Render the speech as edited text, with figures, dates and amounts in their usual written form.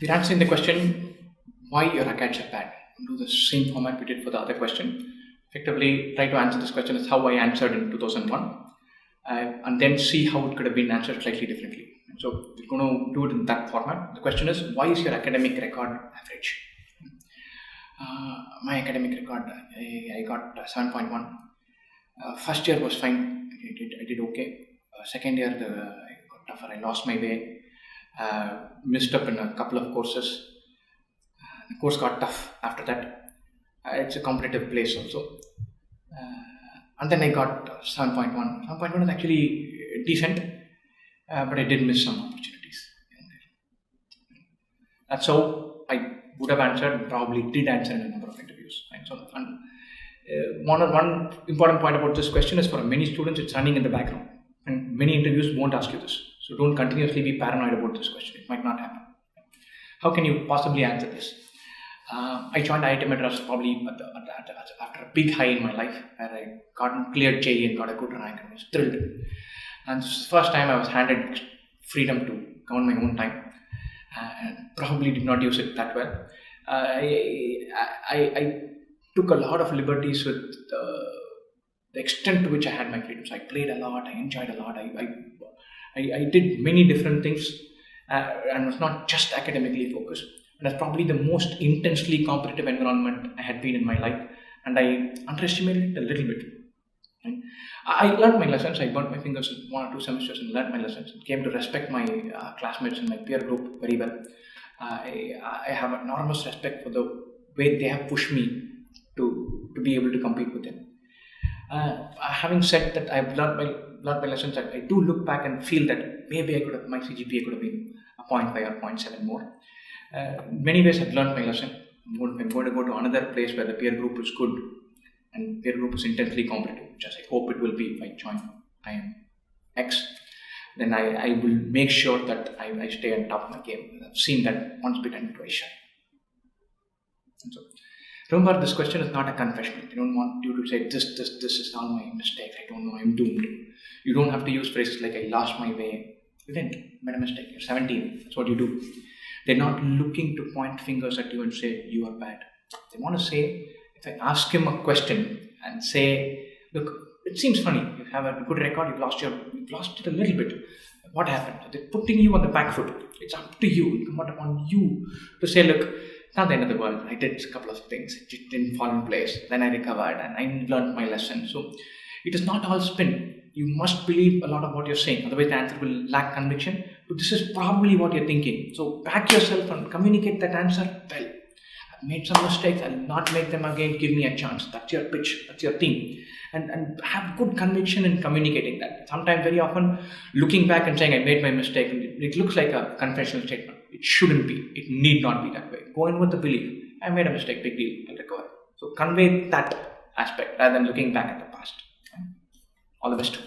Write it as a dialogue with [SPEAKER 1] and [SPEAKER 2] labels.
[SPEAKER 1] We're answering the question, why your acads are bad. We'll do the same format we did for the other question. Effectively, try to answer this question is how I answered in 2001, and then see how it could have been answered slightly differently. So we're going to do it in that format. The question is, why is your academic record average? My academic record, I got 7.1. First year was fine. I did okay. Second year, I got tougher. I lost my way. Missed up in a couple of courses. The course got tough after that. It's a competitive place also. And then I got 7.1. 7.1 is actually decent, but I did miss some opportunities. That's how I would have answered, and probably did answer in a number of interviews. Right? So, one important point about this question is, for many students, it's running in the background, and many interviews won't ask you this. So don't continuously be paranoid about this question. It might not happen. How can you possibly answer this? I joined IIT Madras probably after a big high in my life, where I cleared JEE and got a good rank, and was thrilled. And this is the first time I was handed freedom to govern my own time, and probably did not use it that well. I took a lot of liberties with the extent to which I had my freedom. So I played a lot, I enjoyed a lot, I did many different things, and was not just academically focused. And that's probably the most intensely competitive environment I had been in my life, and I underestimated it a little bit. Right? I learned my lessons. I burnt my fingers in 1 or 2 semesters and learned my lessons. And came to respect my classmates and my peer group very well. I have enormous respect for the way they have pushed me to be able to compete with them. Having said that, I've learned my lessons. I do look back and feel that maybe my CGPA could have been a 0.5 or 0.7 more. In many ways, I've learned my lesson. I'm going to go to another place where the peer group is good and peer group is intensely competitive, which I hope it will be if I join IMX. Then I will make sure that I stay on top of my game. I've seen that once bitten, twice shy. So, remember, this question is not a confession. I don't want you to say, this is all my mistakes. I don't know, I'm doomed. You don't have to use phrases like, I lost my way. You didn't. You made a mistake. You're 17. That's what you do. They're not looking to point fingers at you and say, you are bad. They want to say, if I ask him a question and say, look, it seems funny. You have a good record, you've lost it a little bit. What happened? So they're putting you on the back foot. It's up to you. It's not upon you to say, look, it's not the end of the world. I did a couple of things. It didn't fall in place. Then I recovered and I learned my lesson. So it is not all spin. You must believe a lot of what you're saying. Otherwise, the answer will lack conviction. But this is probably what you're thinking. So back yourself and communicate that answer well. I've made some mistakes. I'll not make them again. Give me a chance. That's your pitch. That's your theme. And have good conviction in communicating that. Sometimes, very often, looking back and saying, I made my mistake, it looks like a confessional statement. It shouldn't be. It need not be that way. Go in with the belief. I made a mistake. Big deal. I'll recover. So convey that aspect rather than looking back at the past. All the best.